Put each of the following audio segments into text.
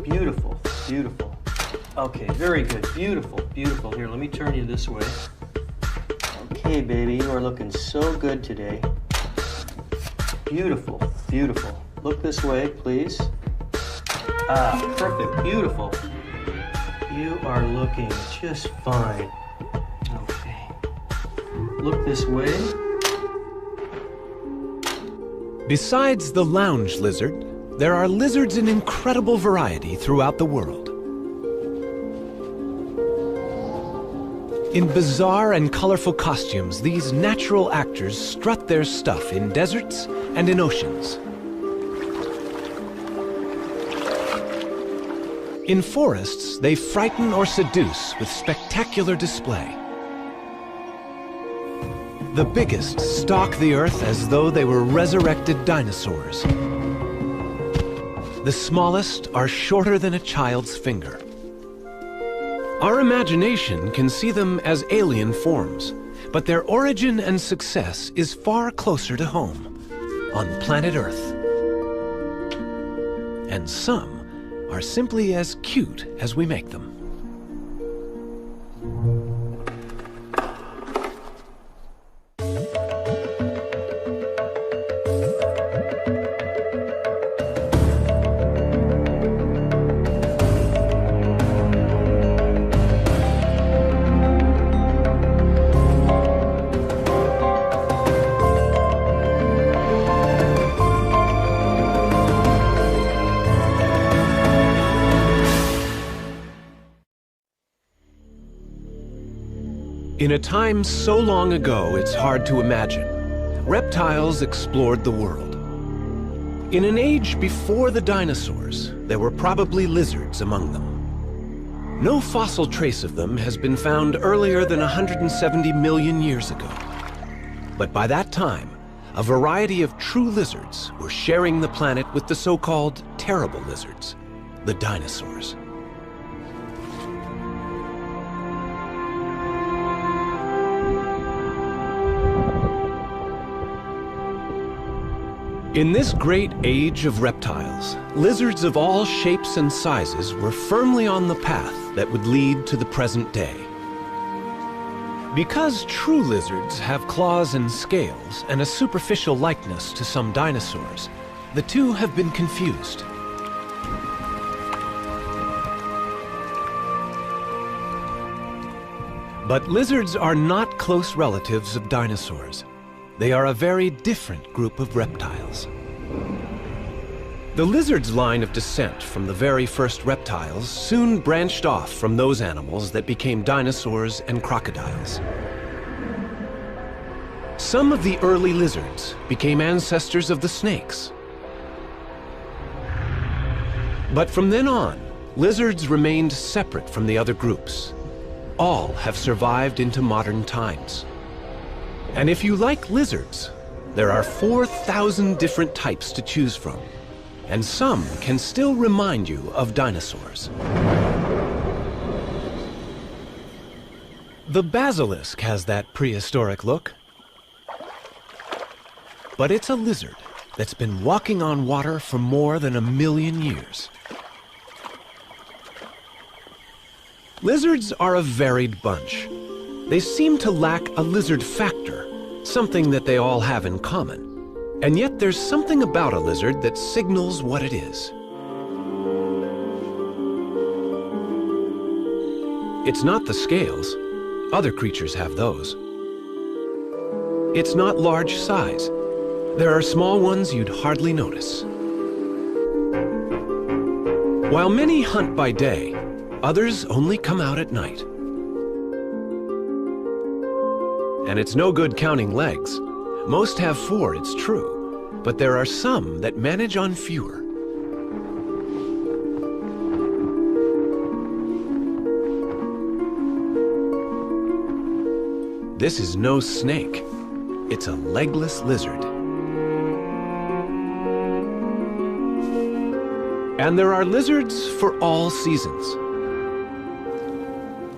Beautiful, beautiful. Okay, very good. Beautiful, beautiful. Here, let me turn you this way. Okay, baby, you are looking so good today. Beautiful, beautiful. Look this way, please. Ah, perfect, beautiful. You are looking just fine. Okay. Look this way. Besides the lounge lizard, there are lizards in incredible variety throughout the world. In bizarre and colorful costumes, these natural actors strut their stuff in deserts and in oceans. In forests, they frighten or seduce with spectacular display. The biggest stalk the earth as though they were resurrected dinosaurs. The smallest are shorter than a child's finger. Our imagination can see them as alien forms, but their origin and success is far closer to home, on planet Earth. And some are simply as cute as we make them. In a time so long ago, it's hard to imagine, reptiles explored the world. In an age before the dinosaurs, there were probably lizards among them. No fossil trace of them has been found earlier than 170 million years ago. But by that time, a variety of true lizards were sharing the planet with the so-called terrible lizards, the dinosaurs. In this great age of reptiles, lizards of all shapes and sizes were firmly on the path that would lead to the present day. Because true lizards have claws and scales and a superficial likeness to some dinosaurs, the two have been confused. But lizards are not close relatives of dinosaurs. They are a very different group of reptiles. The lizard's line of descent from the very first reptiles soon branched off from those animals that became dinosaurs and crocodiles. Some of the early lizards became ancestors of the snakes. But from then on, lizards remained separate from the other groups. All have survived into modern times. And if you like lizards, there are 4,000 different types to choose from, and some can still remind you of dinosaurs. The basilisk has that prehistoric look, but it's a lizard that's been walking on water for more than 1 million years. Lizards are a varied bunch. They seem to lack a lizard factor, something that they all have in common. And yet there's something about a lizard that signals what it is. It's not the scales. Other creatures have those. It's not large size. There are small ones you'd hardly notice. While many hunt by day, others only come out at night. And it's no good counting legs. Most have 4, it's true, but there are some that manage on fewer. This is no snake. It's a legless lizard. And there are lizards for all seasons.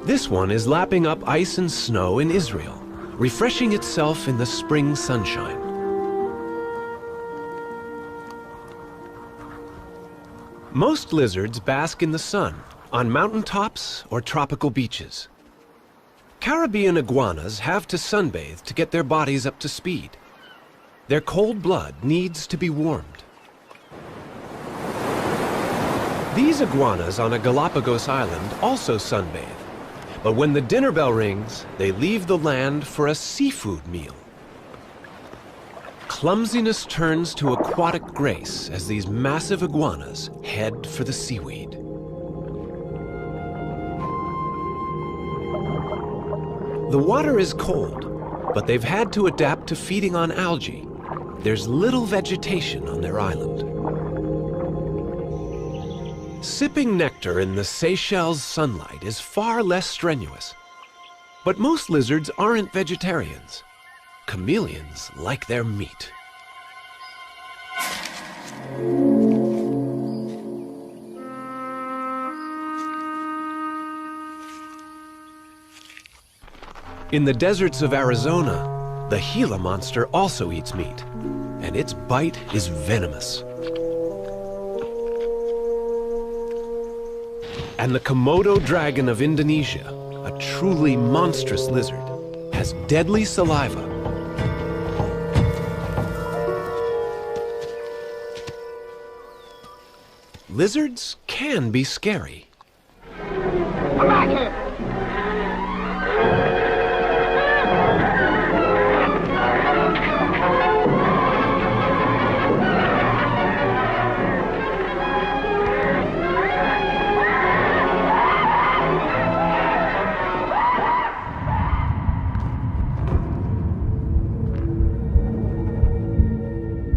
This one is lapping up ice and snow in Israel, refreshing itself in the spring sunshine. Most lizards bask in the sun, on mountaintops or tropical beaches. Caribbean iguanas have to sunbathe to get their bodies up to speed. Their cold blood needs to be warmed. These iguanas on a Galapagos island also sunbathe. But when the dinner bell rings, they leave the land for a seafood meal. Clumsiness turns to aquatic grace as these massive iguanas head for the seaweed. The water is cold, but they've had to adapt to feeding on algae. There's little vegetation on their island. Sipping nectar in the Seychelles sunlight is far less strenuous. But most lizards aren't vegetarians. Chameleons like their meat. In the deserts of Arizona, the Gila monster also eats meat, and its bite is venomous. And the Komodo dragon of Indonesia, a truly monstrous lizard, has deadly saliva. Lizards can be scary. Come back here!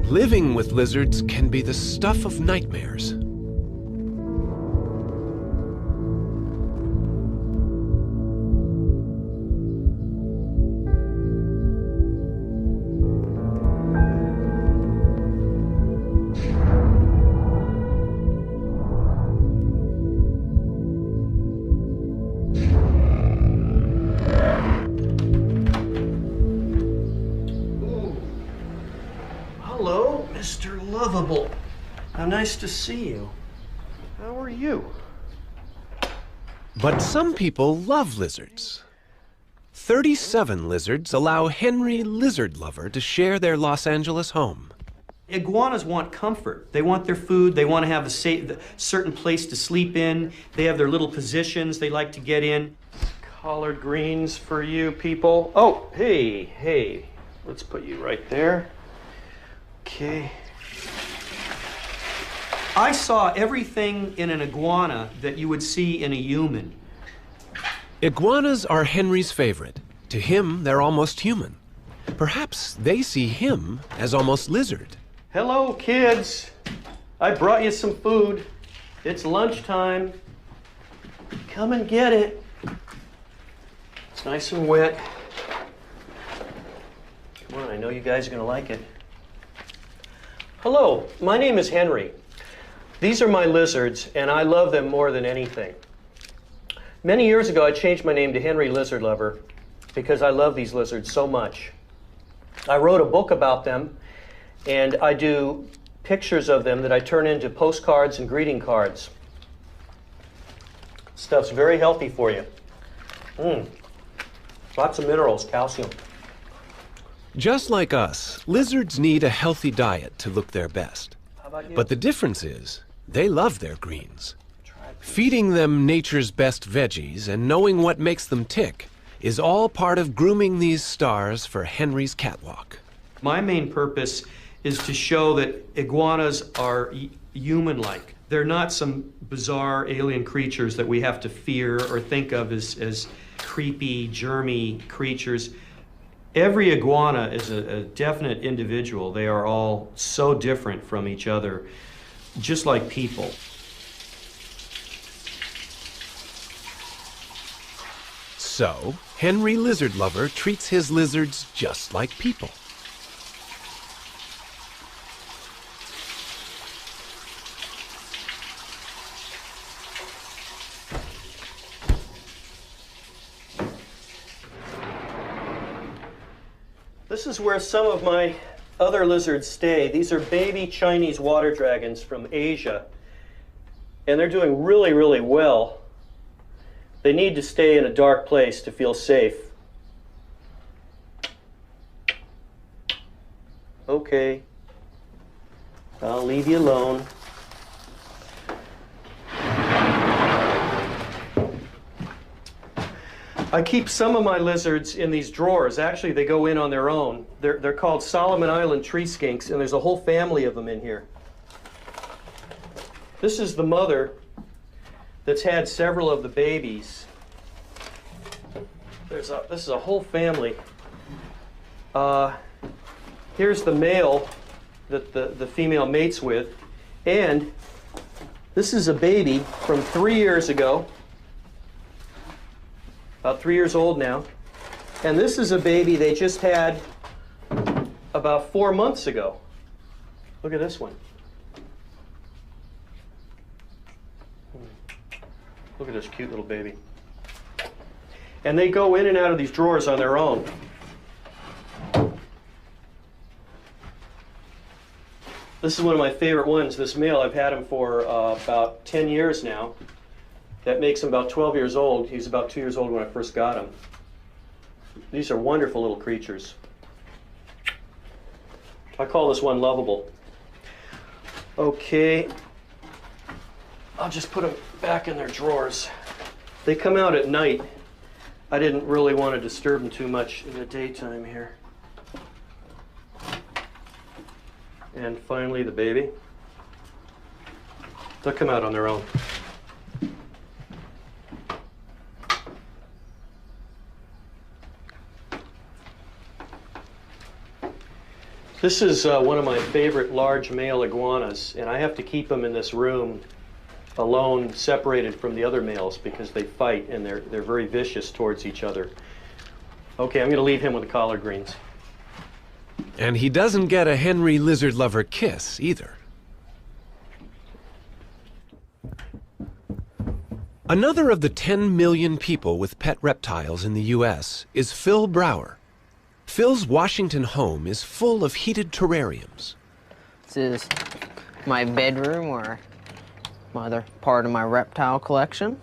Living with lizards can be the stuff of nightmares. Hello, Mr. Lovable. How nice to see you. How are you? But some people love lizards. 37 lizards allow Henry Lizard Lover to share their Los Angeles home. Iguanas want comfort. They want their food. They want to have a certain place to sleep in. They have their little positions they like to get in. Collard greens for you people. Oh, hey. Let's put you right there. Okay. I saw everything in an iguana that you would see in a human. Iguanas are Henry's favorite. To him, they're almost human. Perhaps they see him as almost lizard. Hello, kids. I brought you some food. It's lunchtime. Come and get it. It's nice and wet. Come on, I know you guys are going to like it. Hello, my name is Henry. These are my lizards, and I love them more than anything. Many years ago, I changed my name to Henry Lizard Lover because I love these lizards so much. I wrote a book about them, and I do pictures of them that I turn into postcards and greeting cards. Stuff's very healthy for you. Lots of minerals, calcium. Just like us, lizards need a healthy diet to look their best. How about you? But the difference is, they love their greens. Feeding them nature's best veggies and knowing what makes them tick is all part of grooming these stars for Henry's catwalk. My main purpose is to show that iguanas are human-like. They're not some bizarre alien creatures that we have to fear or think of as creepy, germy creatures. Every iguana is a definite individual. They are all so different from each other, just like people. So, Henry Lizard Lover treats his lizards just like people. This is where some of my other lizards stay. These are baby Chinese water dragons from Asia. and they're doing really, really well. They need to stay in a dark place to feel safe. Okay, I'll leave you alone. I keep some of my lizards in these drawers. Actually, they go in on their own. They're called Solomon Island tree skinks, and there's a whole family of them in here. This is the mother that's had several of the babies. This is a whole family. Here's the male that the female mates with, and this is a baby from 3 years ago. About 3 years old now. And this is a baby they just had about 4 months ago. Look at this one. Look at this cute little baby. And they go in and out of these drawers on their own. This is one of my favorite ones. This male, I've had him for about 10 years now. That makes him about 12 years old. He was about 2 years old when I first got him. These are wonderful little creatures. I call this one lovable. Okay, I'll just put them back in their drawers. They come out at night. I didn't really want to disturb them too much in the daytime here. And finally the baby. They'll come out on their own. This is one of my favorite large male iguanas, and I have to keep them in this room alone, separated from the other males, because they fight and they're very vicious towards each other. Okay, I'm going to leave him with the collard greens. And he doesn't get a Henry lizard lover kiss either. Another of the 10 million people with pet reptiles in the U.S. is Phil Brower. Phil's Washington home is full of heated terrariums. This is my bedroom, or my other part of my reptile collection.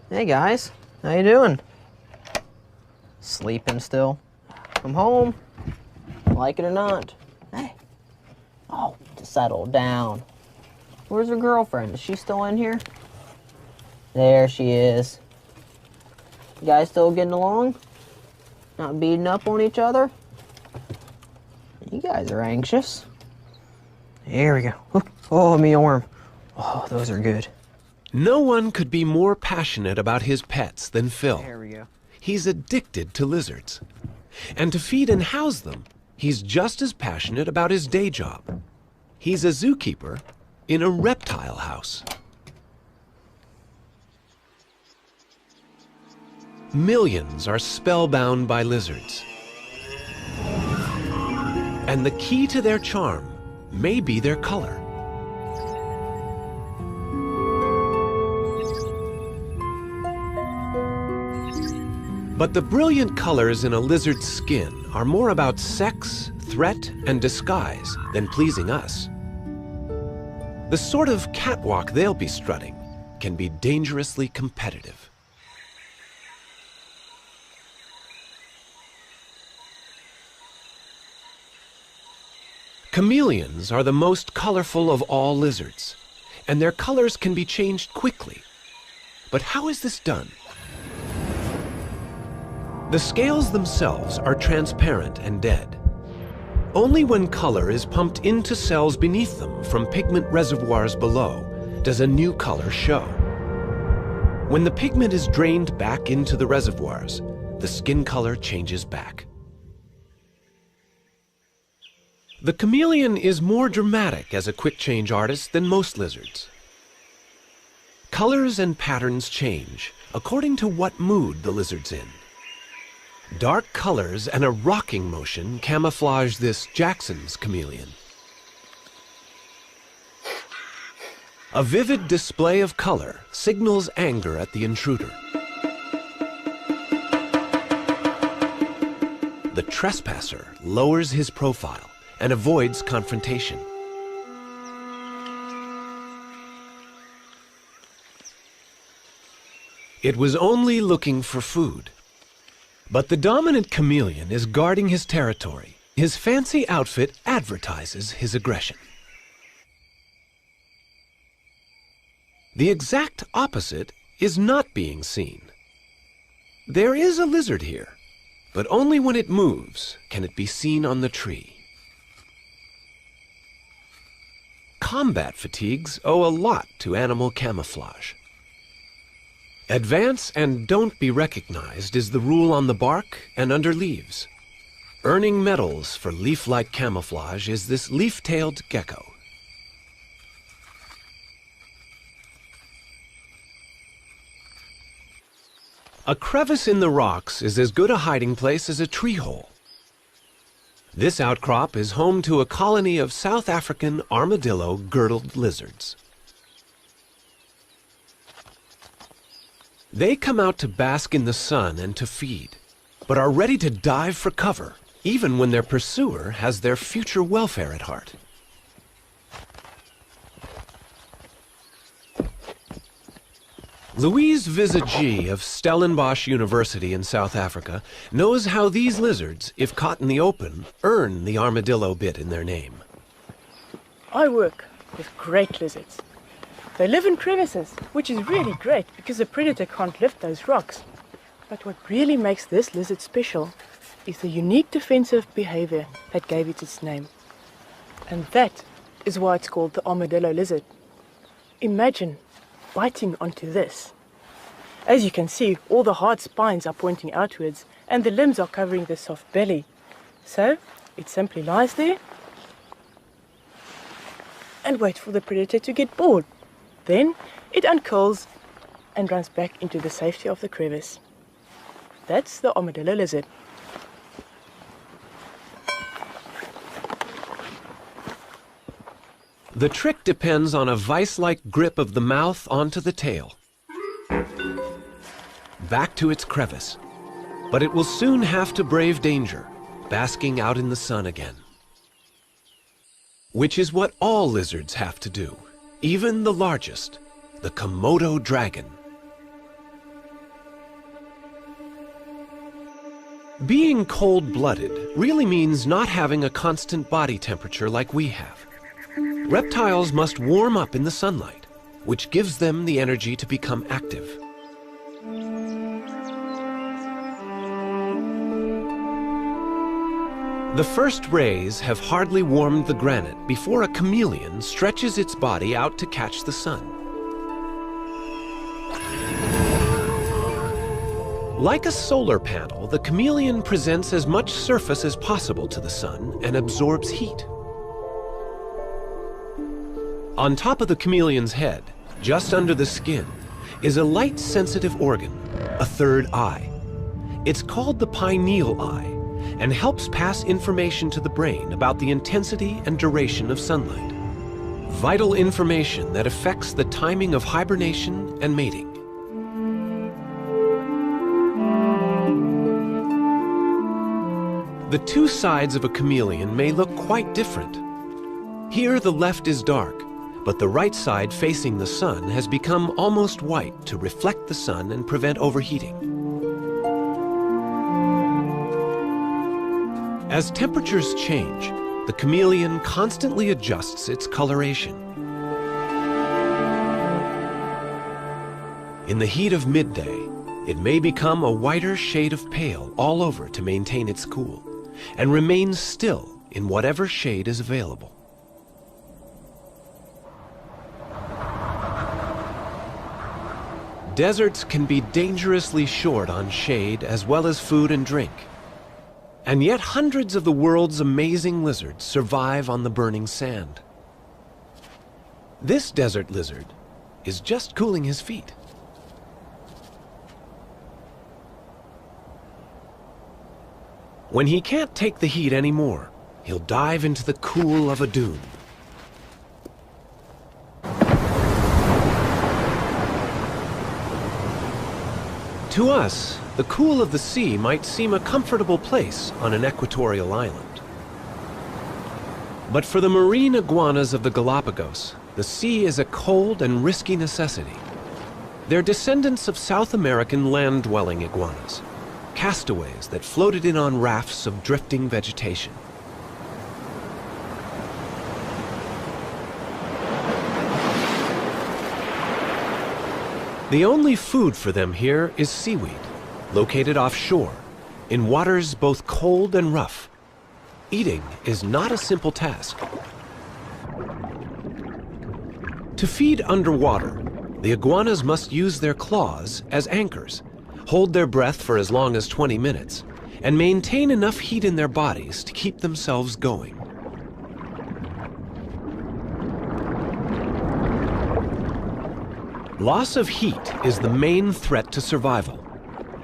Hey guys, how you doing? Sleeping still? I'm home, like it or not. Hey, oh, just settle down. Where's her girlfriend? Is she still in here? There she is. You guys still getting along? Not beating up on each other? You guys are anxious. Here we go. Oh, me arm. Oh, those are good. No one could be more passionate about his pets than Phil. There we go. He's addicted to lizards. And to feed and house them, he's just as passionate about his day job. He's a zookeeper in a reptile house. Millions are spellbound by lizards. And the key to their charm may be their color. But the brilliant colors in a lizard's skin are more about sex, threat, and disguise than pleasing us. The sort of catwalk they'll be strutting can be dangerously competitive. Chameleons are the most colorful of all lizards, and their colors can be changed quickly. But how is this done? The scales themselves are transparent and dead. Only when color is pumped into cells beneath them from pigment reservoirs below does a new color show. When the pigment is drained back into the reservoirs, the skin color changes back. The chameleon is more dramatic as a quick-change artist than most lizards. Colors and patterns change according to what mood the lizard's in. Dark colors and a rocking motion camouflage this Jackson's chameleon. A vivid display of color signals anger at the intruder. The trespasser lowers his profile and avoids confrontation. It was only looking for food. But the dominant chameleon is guarding his territory. His fancy outfit advertises his aggression. The exact opposite is not being seen. There is a lizard here, but only when it moves can it be seen on the tree. Combat fatigues owe a lot to animal camouflage. Advance and don't be recognized is the rule on the bark and under leaves. Earning medals for leaf-like camouflage is this leaf-tailed gecko. A crevice in the rocks is as good a hiding place as a tree hole. This outcrop is home to a colony of South African armadillo-girdled lizards. They come out to bask in the sun and to feed, but are ready to dive for cover, even when their pursuer has their future welfare at heart. Louise Visage of Stellenbosch University in South Africa knows how these lizards, if caught in the open, earn the armadillo bit in their name. I work with great lizards. They live in crevices, which is really great because a predator can't lift those rocks. But what really makes this lizard special is the unique defensive behavior that gave it its name. And that is why it's called the armadillo lizard. Imagine biting onto this. As you can see, all the hard spines are pointing outwards and the limbs are covering the soft belly. So it simply lies there and waits for the predator to get bored. Then it uncurls and runs back into the safety of the crevice. That's the armadillo lizard. The trick depends on a vice-like grip of the mouth onto the tail. Back to its crevice. But it will soon have to brave danger, basking out in the sun again. Which is what all lizards have to do, even the largest, the Komodo dragon. Being cold-blooded really means not having a constant body temperature like we have. Reptiles must warm up in the sunlight, which gives them the energy to become active. The first rays have hardly warmed the granite before a chameleon stretches its body out to catch the sun. Like a solar panel, the chameleon presents as much surface as possible to the sun and absorbs heat. On top of the chameleon's head, just under the skin, is a light-sensitive organ, a third eye. It's called the pineal eye and helps pass information to the brain about the intensity and duration of sunlight. Vital information that affects the timing of hibernation and mating. The two sides of a chameleon may look quite different. Here the left is dark, but the right side facing the sun has become almost white to reflect the sun and prevent overheating. As temperatures change, the chameleon constantly adjusts its coloration. In the heat of midday, it may become a whiter shade of pale all over to maintain its cool, and remains still in whatever shade is available. Deserts can be dangerously short on shade as well as food and drink. And yet hundreds of the world's amazing lizards survive on the burning sand. This desert lizard is just cooling his feet. When he can't take the heat anymore, he'll dive into the cool of a dune. To us, the cool of the sea might seem a comfortable place on an equatorial island. But for the marine iguanas of the Galapagos, the sea is a cold and risky necessity. They're descendants of South American land-dwelling iguanas, castaways that floated in on rafts of drifting vegetation. The only food for them here is seaweed, located offshore, in waters both cold and rough. Eating is not a simple task. To feed underwater, the iguanas must use their claws as anchors, hold their breath for as long as 20 minutes, and maintain enough heat in their bodies to keep themselves going. Loss of heat is the main threat to survival.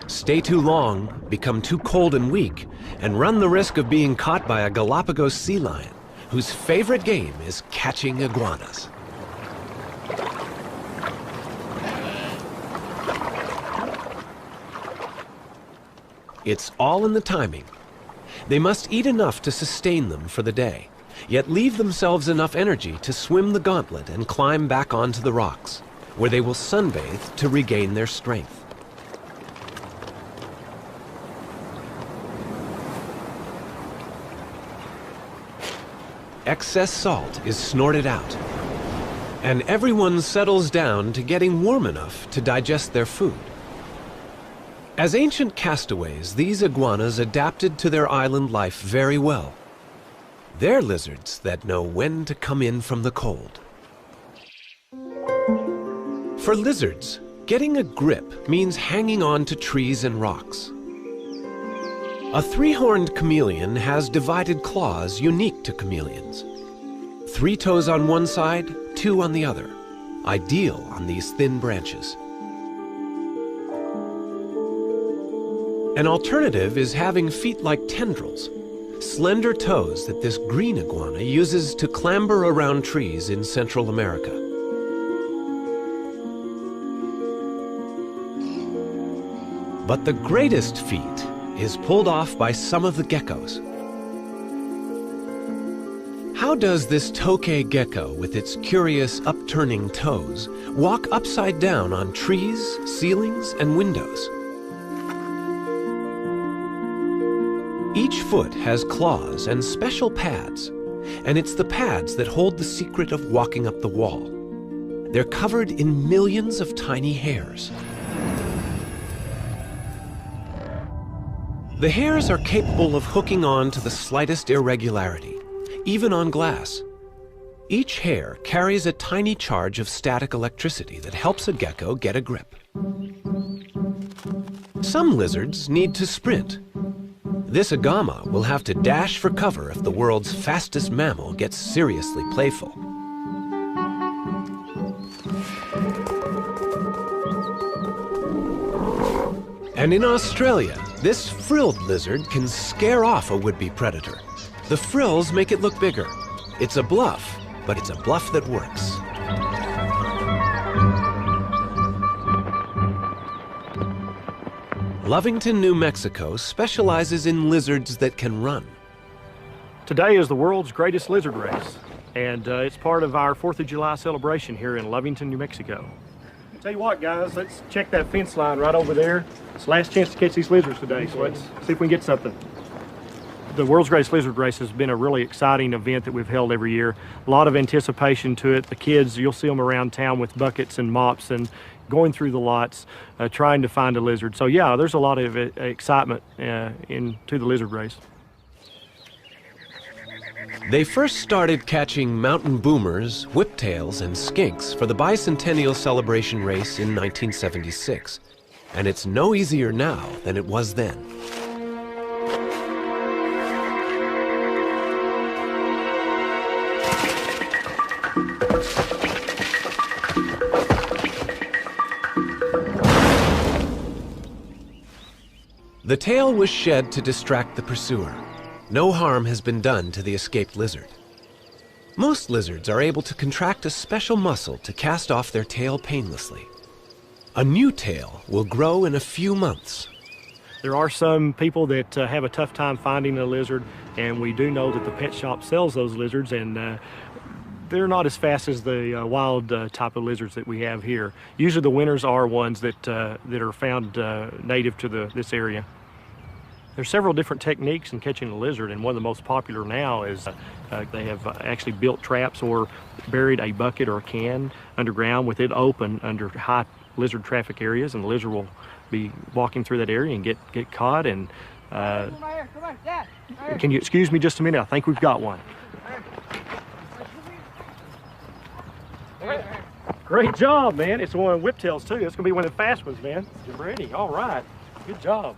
Stay too long, become too cold and weak, and run the risk of being caught by a Galapagos sea lion, whose favorite game is catching iguanas. It's all in the timing. They must eat enough to sustain them for the day, yet leave themselves enough energy to swim the gauntlet and climb back onto the rocks, where they will sunbathe to regain their strength. Excess salt is snorted out, and everyone settles down to getting warm enough to digest their food. As ancient castaways, these iguanas adapted to their island life very well. They're lizards that know when to come in from the cold. For lizards, getting a grip means hanging on to trees and rocks. A three-horned chameleon has divided claws unique to chameleons. 3 toes on one side, 2 on the other, ideal on these thin branches. An alternative is having feet like tendrils, slender toes that this green iguana uses to clamber around trees in Central America. But the greatest feat is pulled off by some of the geckos. How does this tokay gecko, with its curious upturning toes, walk upside down on trees, ceilings, and windows? Each foot has claws and special pads, and it's the pads that hold the secret of walking up the wall. They're covered in millions of tiny hairs. The hairs are capable of hooking on to the slightest irregularity, even on glass. Each hair carries a tiny charge of static electricity that helps a gecko get a grip. Some lizards need to sprint. This agama will have to dash for cover if the world's fastest mammal gets seriously playful. And in Australia, this frilled lizard can scare off a would-be predator. The frills make it look bigger. It's a bluff, but it's a bluff that works. Lovington, New Mexico specializes in lizards that can run. Today is the world's greatest lizard race, and it's part of our 4th of July celebration here in Lovington, New Mexico. Tell you what, guys, let's check that fence line right over there. It's the last chance to catch these lizards today, so let's see if we can get something. The World's Greatest Lizard Race has been a really exciting event that we've held every year. A lot of anticipation to it. The kids, you'll see them around town with buckets and mops and going through the lots, trying to find a lizard. So yeah, there's a lot of excitement into the lizard race. They first started catching mountain boomers, whiptails, and skinks for the bicentennial celebration race in 1976. And it's no easier now than it was then. The tail was shed to distract the pursuer. No harm has been done to the escaped lizard. Most lizards are able to contract a special muscle to cast off their tail painlessly. A new tail will grow in a few months. There are some people that have a tough time finding a lizard, and we do know that the pet shop sells those lizards, and They're not as fast as the wild type of lizards that we have here. Usually the winners are ones that are found native to this area. There's several different techniques in catching a lizard, and one of the most popular now is they have actually built traps or buried a bucket or a can underground with it open under high lizard traffic areas, and the lizard will be walking through that area and get caught. And can you excuse me just a minute? I think we've got one. Great job, man. It's one of the whiptails too. It's gonna be one of the fast ones, man. You're ready. All right. Good job.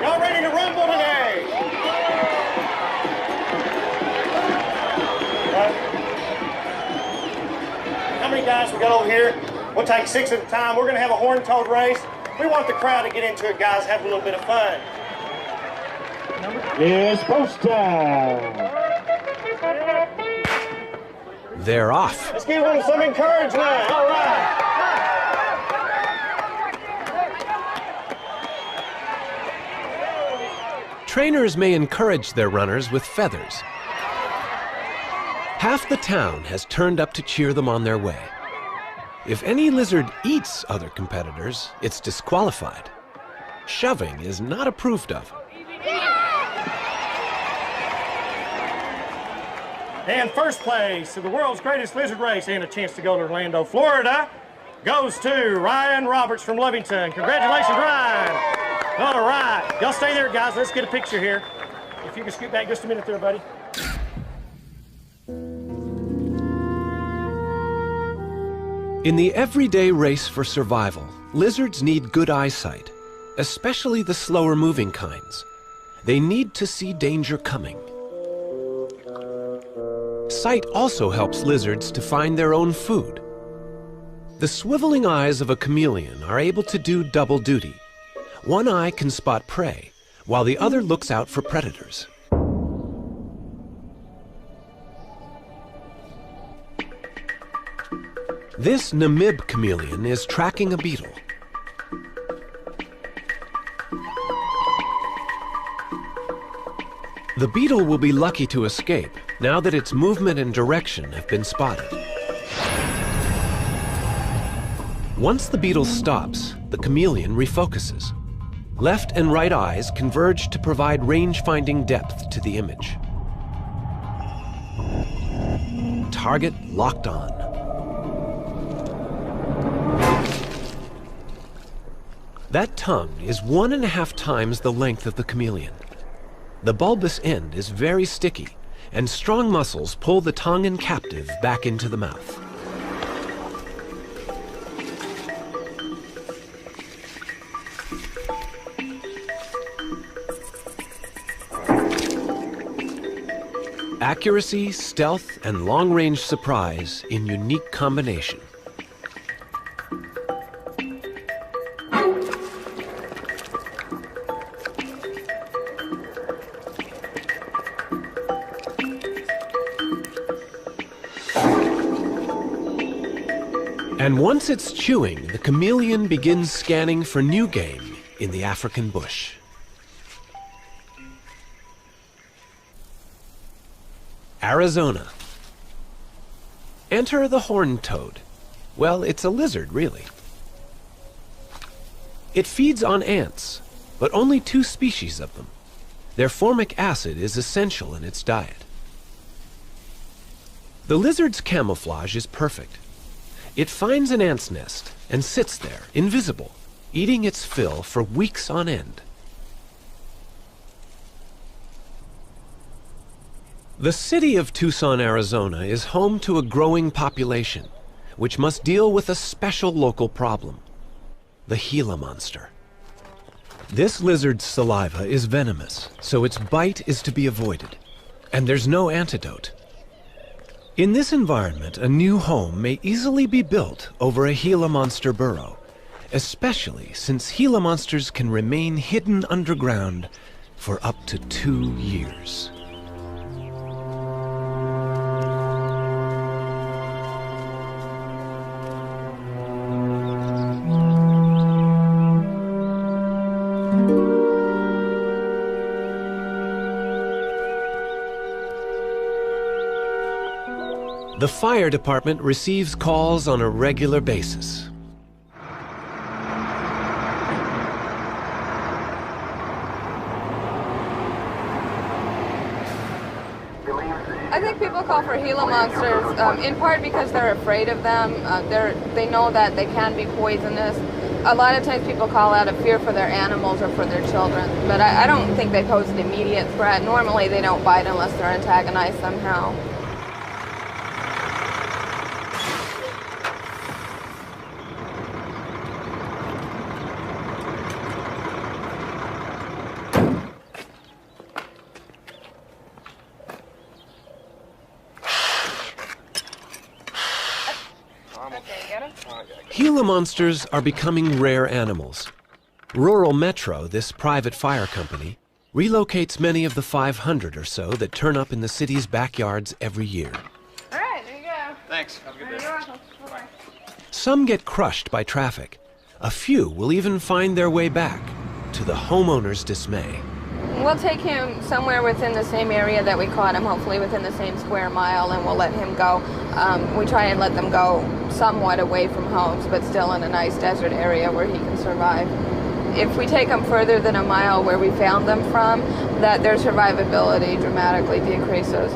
Y'all ready to rumble today? How many guys we got over here? We'll take 6 at a time. We're going to have a horn-toed race. We want the crowd to get into it, guys, have a little bit of fun. It's post time. They're off. Let's give them some encouragement. All right. Trainers may encourage their runners with feathers. Half the town has turned up to cheer them on their way. If any lizard eats other competitors, it's disqualified. Shoving is not approved of. And first place of the world's greatest lizard race and a chance to go to Orlando, Florida, goes to Ryan Roberts from Lovington. Congratulations, Ryan. All right. Y'all stay there, guys. Let's get a picture here. If you can scoot back just a minute there, buddy. In the everyday race for survival, lizards need good eyesight, especially the slower moving kinds. They need to see danger coming. Sight also helps lizards to find their own food. The swiveling eyes of a chameleon are able to do double duty. One eye can spot prey, while the other looks out for predators. This Namib chameleon is tracking a beetle. The beetle will be lucky to escape now that its movement and direction have been spotted. Once the beetle stops, the chameleon refocuses. Left and right eyes converge to provide range-finding depth to the image. Target locked on. That tongue is 1.5 times the length of the chameleon. The bulbous end is very sticky, and strong muscles pull the tongue and captive back into the mouth. Accuracy, stealth, and long-range surprise in unique combination. And once it's chewing, the chameleon begins scanning for new game in the African bush. Arizona. Enter the horned toad. Well, it's a lizard, really. It feeds on ants, but only 2 species of them. Their formic acid is essential in its diet. The lizard's camouflage is perfect. It finds an ant's nest and sits there, invisible, eating its fill for weeks on end. The city of Tucson, Arizona is home to a growing population, which must deal with a special local problem: the Gila monster. This lizard's saliva is venomous, so its bite is to be avoided, and there's no antidote. In this environment, a new home may easily be built over a Gila monster burrow, especially since Gila monsters can remain hidden underground for up to 2 years. The fire department receives calls on a regular basis. I think people call for Gila monsters in part because they're afraid of them. They know that they can be poisonous. A lot of times people call out of fear for their animals or for their children, but I don't think they pose an immediate threat. Normally they don't bite unless they're antagonized somehow. Gila monsters are becoming rare animals. Rural Metro, this private fire company, relocates many of the 500 or so that turn up in the city's backyards every year. All right, there you go. Thanks. Have a good day. You're welcome. Bye-bye. Some get crushed by traffic. A few will even find their way back, to the homeowner's dismay. We'll take him somewhere within the same area that we caught him, hopefully within the same square mile, and we'll let him go. We try and let them go somewhat away from homes, but still in a nice desert area where he can survive. If we take them further than a mile where we found them from, that their survivability dramatically decreases.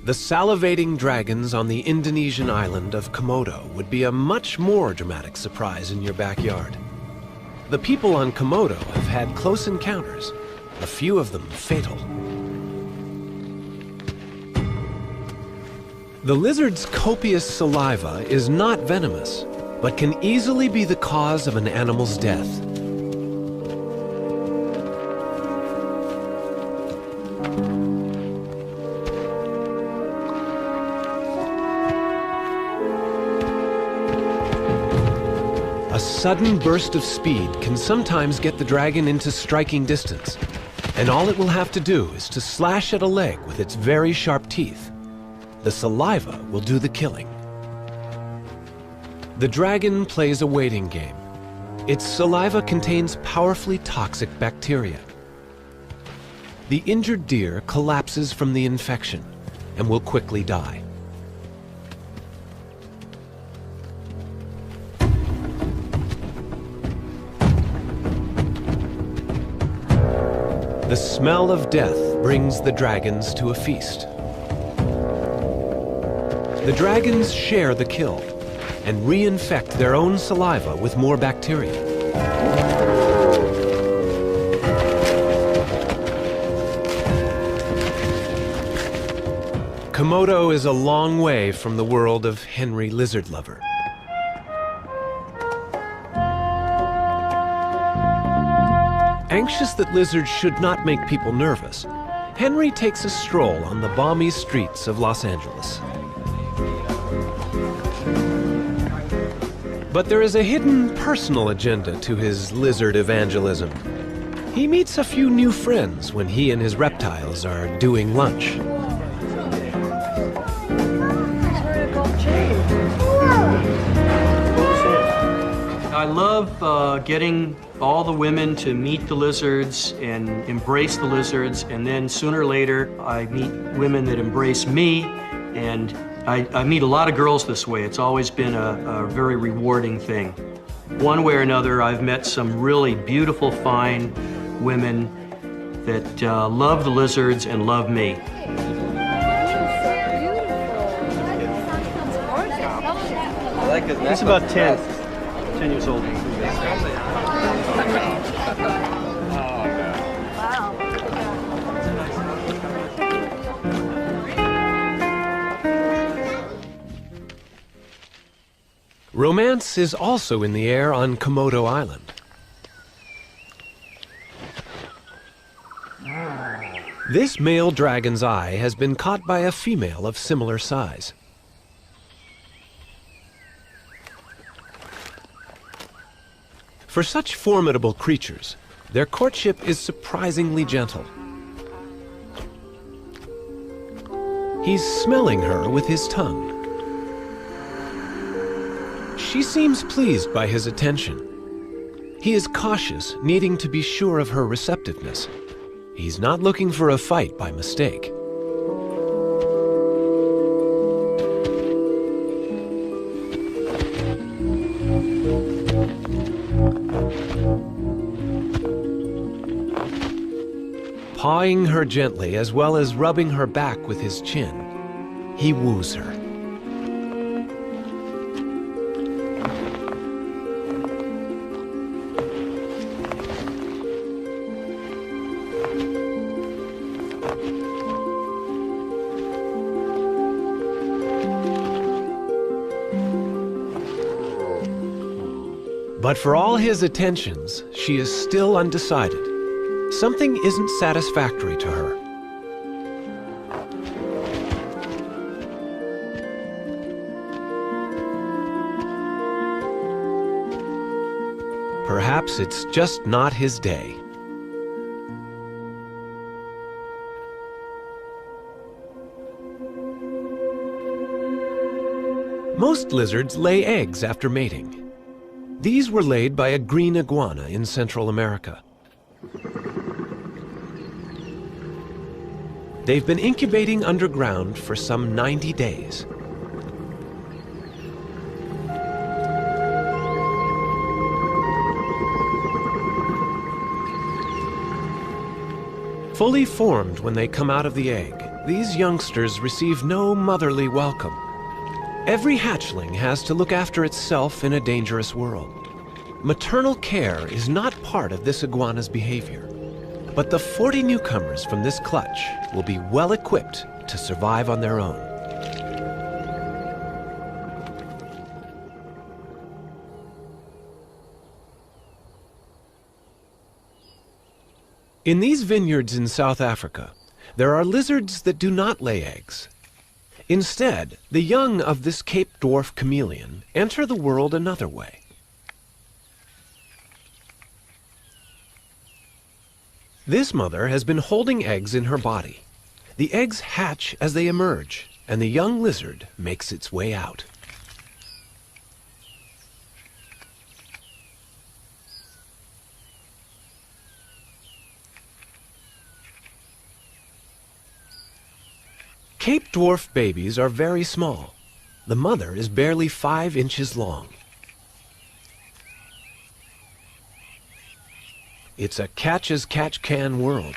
The salivating dragons on the Indonesian island of Komodo would be a much more dramatic surprise in your backyard. The people on Komodo have had close encounters, a few of them fatal. The lizard's copious saliva is not venomous, but can easily be the cause of an animal's death. A sudden burst of speed can sometimes get the dragon into striking distance, and all it will have to do is to slash at a leg with its very sharp teeth. The saliva will do the killing. The dragon plays a waiting game. Its saliva contains powerfully toxic bacteria. The injured deer collapses from the infection and will quickly die. The smell of death brings the dragons to a feast. The dragons share the kill and reinfect their own saliva with more bacteria. Komodo is a long way from the world of Henry Lizard Lover. Anxious that lizards should not make people nervous, Henry takes a stroll on the balmy streets of Los Angeles. But there is a hidden personal agenda to his lizard evangelism. He meets a few new friends when he and his reptiles are doing lunch. I love getting all the women to meet the lizards and embrace the lizards, and then sooner or later I meet women that embrace me, and I meet a lot of girls this way. It's always been a very rewarding thing. One way or another, I've met some really beautiful, fine women that love the lizards and love me. He's about 10 years old. Romance is also in the air on Komodo Island. This male dragon's eye has been caught by a female of similar size. For such formidable creatures, their courtship is surprisingly gentle. He's smelling her with his tongue. She seems pleased by his attention. He is cautious, needing to be sure of her receptiveness. He's not looking for a fight by mistake. Pawing her gently as well as rubbing her back with his chin, he woos her. But for all his attentions, she is still undecided. Something isn't satisfactory to her. Perhaps it's just not his day. Most lizards lay eggs after mating. These were laid by a green iguana in Central America. They've been incubating underground for some 90 days. Fully formed when they come out of the egg, these youngsters receive no motherly welcome. Every hatchling has to look after itself in a dangerous world. Maternal care is not part of this iguana's behavior. But the 40 newcomers from this clutch will be well equipped to survive on their own. In these vineyards in South Africa, there are lizards that do not lay eggs. Instead, the young of this Cape dwarf chameleon enter the world another way. This mother has been holding eggs in her body. The eggs hatch as they emerge, and the young lizard makes its way out. Cape dwarf babies are very small. The mother is barely 5 inches long. It's a catch-as-catch-can world.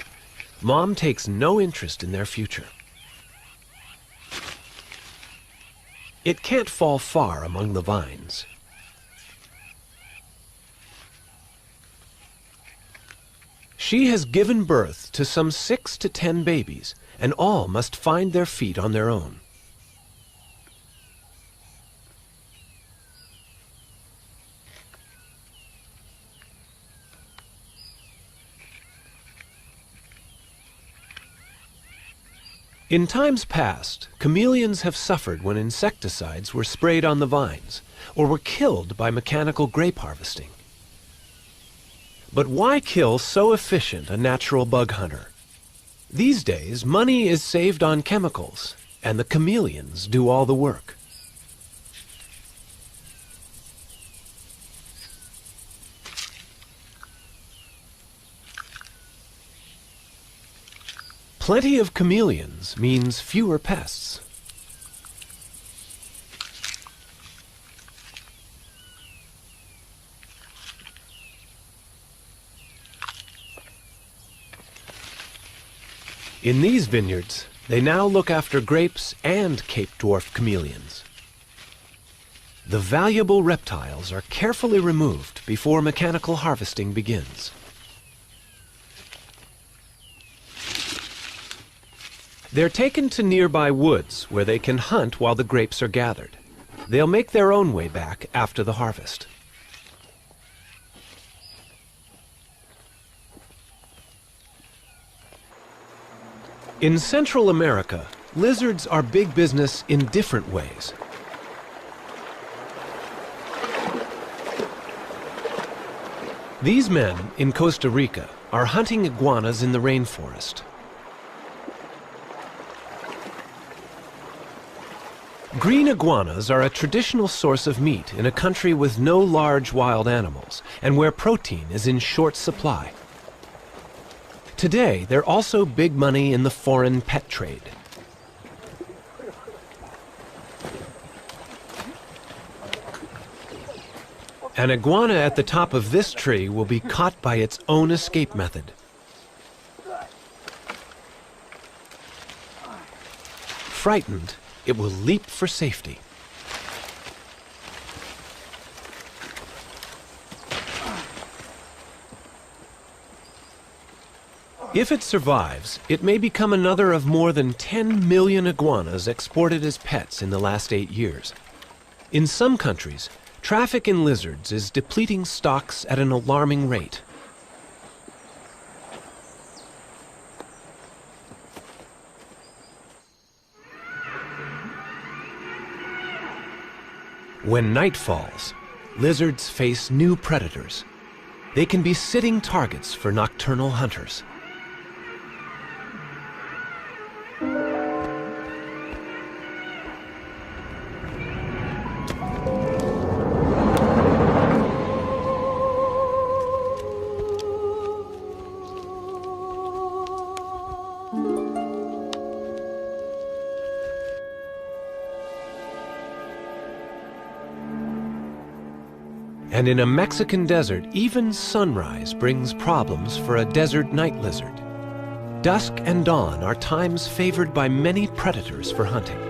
Mom takes no interest in their future. It can't fall far among the vines. She has given birth to some 6 to 10 babies, and all must find their feet on their own. In times past, chameleons have suffered when insecticides were sprayed on the vines, or were killed by mechanical grape harvesting. But why kill so efficient a natural bug hunter? These days, money is saved on chemicals, and the chameleons do all the work. Plenty of chameleons means fewer pests. In these vineyards, they now look after grapes and Cape dwarf chameleons. The valuable reptiles are carefully removed before mechanical harvesting begins. They're taken to nearby woods where they can hunt while the grapes are gathered. They'll make their own way back after the harvest. In Central America, lizards are big business in different ways. These men in Costa Rica are hunting iguanas in the rainforest. Green iguanas are a traditional source of meat in a country with no large wild animals and where protein is in short supply. Today, they're also big money in the foreign pet trade. An iguana at the top of this tree will be caught by its own escape method. Frightened, it will leap for safety. If it survives, it may become another of more than 10 million iguanas exported as pets in the last 8 years. In some countries, traffic in lizards is depleting stocks at an alarming rate. When night falls, lizards face new predators. They can be sitting targets for nocturnal hunters. And in a Mexican desert, even sunrise brings problems for a desert night lizard. Dusk and dawn are times favored by many predators for hunting.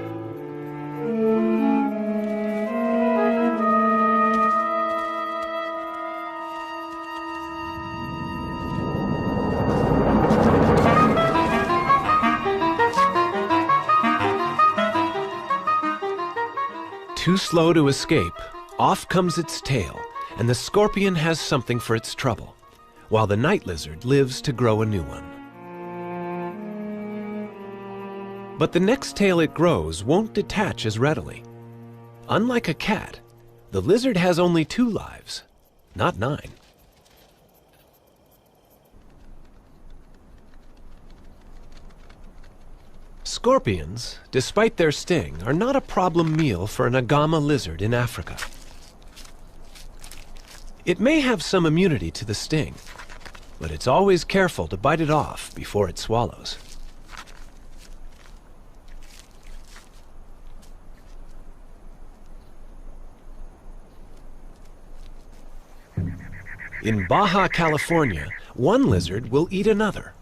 Too slow to escape, off comes its tail, and the scorpion has something for its trouble, while the night lizard lives to grow a new one. But the next tail it grows won't detach as readily. Unlike a cat, the lizard has only 2 lives, not 9. Scorpions, despite their sting, are not a problem meal for an agama lizard in Africa. It may have some immunity to the sting, but it's always careful to bite it off before it swallows. In Baja California, one lizard will eat another.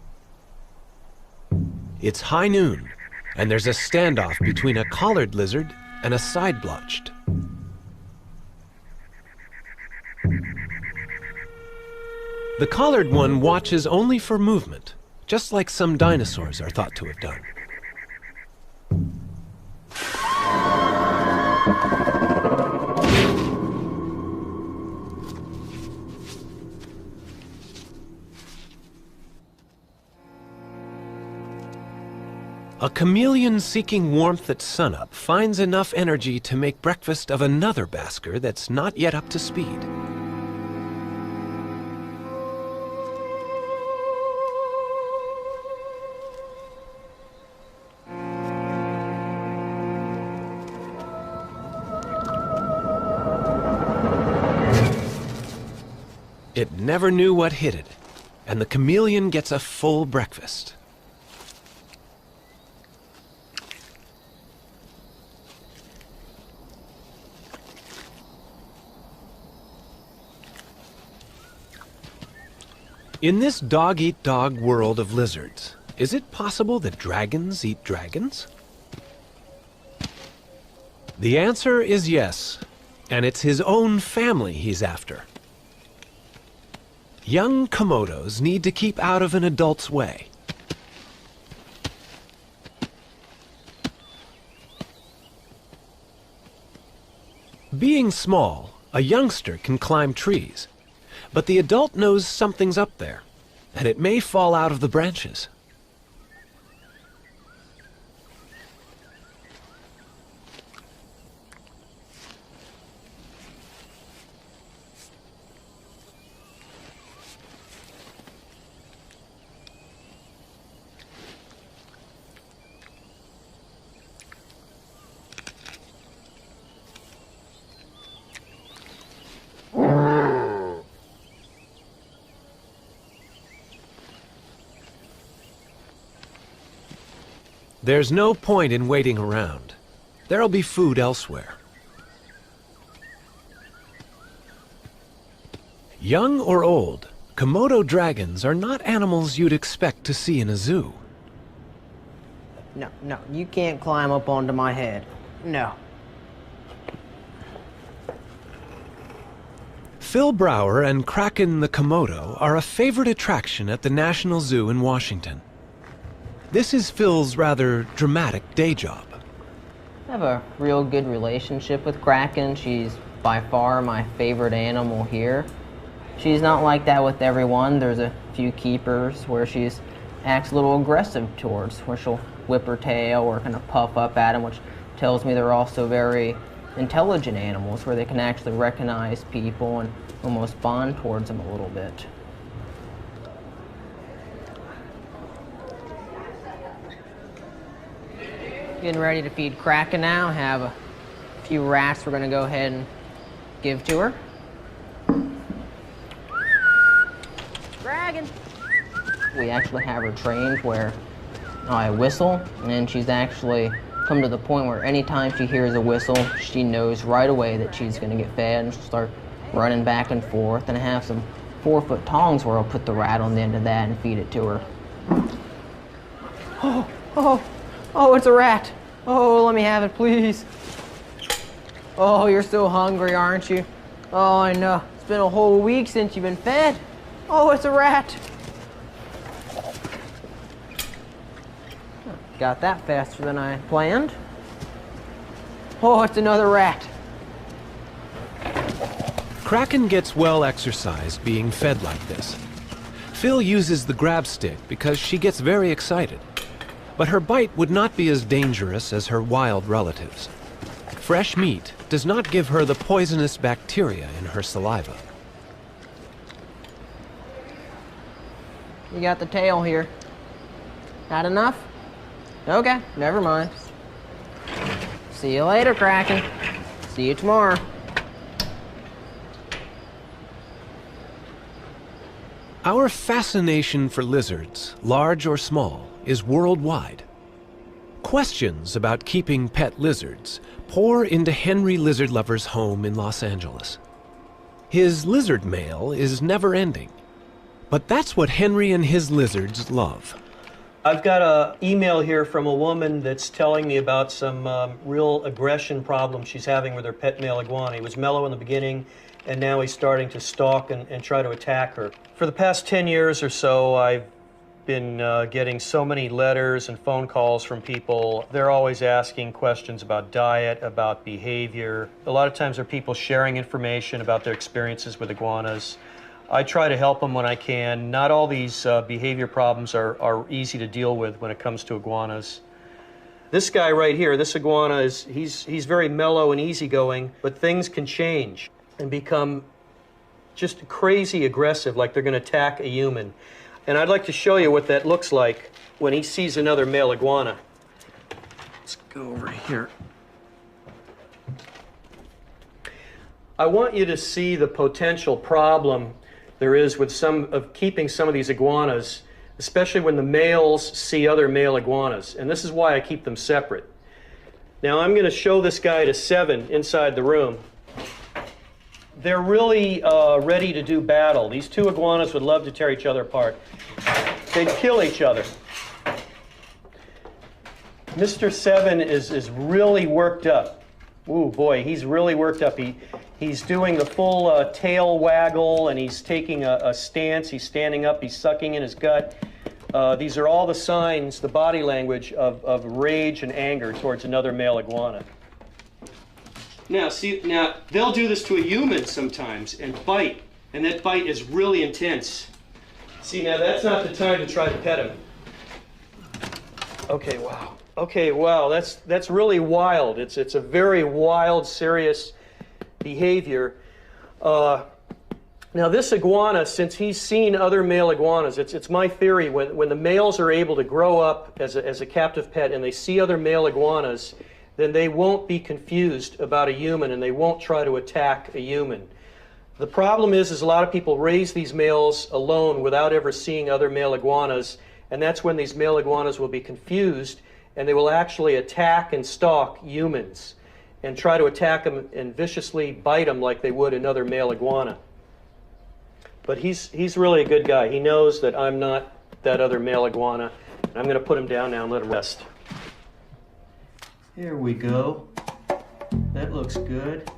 It's high noon, and there's a standoff between a collared lizard and a side-blotched. The collared one watches only for movement, just like some dinosaurs are thought to have done. A chameleon seeking warmth at sunup finds enough energy to make breakfast of another basker that's not yet up to speed. It never knew what hit it, and the chameleon gets a full breakfast. In this dog-eat-dog world of lizards, is it possible that dragons eat dragons? The answer is yes, and it's his own family he's after. Young Komodos need to keep out of an adult's way. Being small, a youngster can climb trees, but the adult knows something's up there, and it may fall out of the branches. There's no point in waiting around. There'll be food elsewhere. Young or old, Komodo dragons are not animals you'd expect to see in a zoo. No, no, you can't climb up onto my head. No. Phil Brower and Kraken the Komodo are a favorite attraction at the National Zoo in Washington. This is Phil's rather dramatic day job. I have a real good relationship with Kraken. She's by far my favorite animal here. She's not like that with everyone. There's a few keepers where she's acts a little aggressive towards, where she'll whip her tail or kind of puff up at them, which tells me they're also very intelligent animals where they can actually recognize people and almost bond towards them a little bit. Getting ready to feed Kraken now. Have a few rats we're going to go ahead and give to her. Dragon! We actually have her trained where I whistle, and she's actually come to the point where anytime she hears a whistle, she knows right away that she's going to get fed, and she'll start running back and forth. And I have some 4-foot tongs where I'll put the rat on the end of that and feed it to her. Oh, it's a rat. Oh, let me have it, please. Oh, you're so hungry, aren't you? Oh, I know. It's been a whole week since you've been fed. Oh, it's a rat. Got that faster than I planned. Oh, it's another rat. Kraken gets well exercised being fed like this. Phil uses the grab stick because she gets very excited. But her bite would not be as dangerous as her wild relatives. Fresh meat does not give her the poisonous bacteria in her saliva. You got the tail here. Not enough? Okay, never mind. See you later, Kraken. See you tomorrow. Our fascination for lizards, large or small, is worldwide. Questions about keeping pet lizards pour into Henry Lizard Lover's home in Los Angeles. His lizard mail is never-ending, but that's what Henry and his lizards love. I've got an email here from a woman that's telling me about some real aggression problems she's having with her pet male iguana. He was mellow in the beginning, and now he's starting to stalk and try to attack her. For the past 10 years or so, I've been getting so many letters and phone calls from people. They're always asking questions about diet, about behavior. A lot of times there are people sharing information about their experiences with iguanas. I try to help them when I can. Not all these behavior problems are easy to deal with when it comes to iguanas. This guy right here, this iguana, he's very mellow and easygoing, but things can change and become just crazy aggressive, like they're going to attack a human. And I'd like to show you what that looks like when he sees another male iguana. Let's go over here. I want you to see the potential problem there is with keeping some of these iguanas, especially when the males see other male iguanas. And this is why I keep them separate. Now I'm going to show this guy to 7 inside the room. They're really ready to do battle. These two iguanas would love to tear each other apart. They'd kill each other. Mr. 7 is really worked up. Ooh, boy, he's really worked up. He's doing the full tail waggle, and he's taking a stance. He's standing up. He's sucking in his gut. These are all the signs, the body language of rage and anger towards another male iguana. Now, they'll do this to a human sometimes and bite, and that bite is really intense. See, now that's not the time to try to pet him. Okay, wow. Okay, wow, that's really wild. It's a very wild, serious behavior. Now, this iguana, since he's seen other male iguanas, it's my theory, when the males are able to grow up as a captive pet and they see other male iguanas, then they won't be confused about a human and they won't try to attack a human. The problem is a lot of people raise these males alone without ever seeing other male iguanas, and that's when these male iguanas will be confused and they will actually attack and stalk humans and try to attack them and viciously bite them like they would another male iguana. But he's really a good guy. He knows that I'm not that other male iguana. And I'm going to put him down now and let him rest. Here we go. That looks good.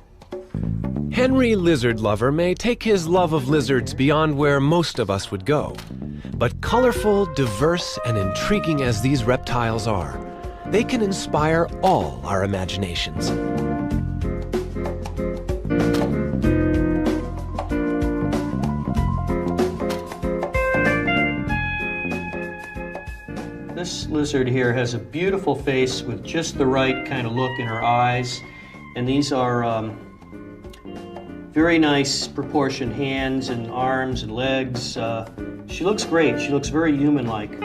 Henry Lizard Lover may take his love of lizards beyond where most of us would go. But colorful, diverse, and intriguing as these reptiles are, they can inspire all our imaginations. This lizard here has a beautiful face with just the right kind of look in her eyes. And these are very nice proportioned hands and arms and legs. She looks great. She looks very human-like. Okay,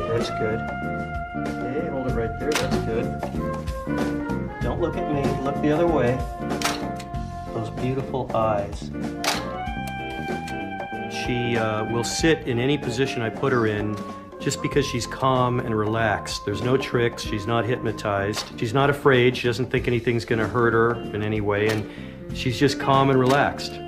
that's good. Okay, hold it right there. That's good. Don't look at me. Look the other way. Those beautiful eyes. She will sit in any position I put her in just because she's calm and relaxed. There's no tricks. She's not hypnotized. She's not afraid. She doesn't think anything's going to hurt her in any way, and she's just calm and relaxed.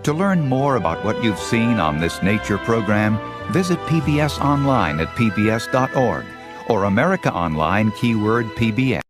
To learn more about what you've seen on this nature program, visit PBS online at pbs.org or America Online keyword PBS.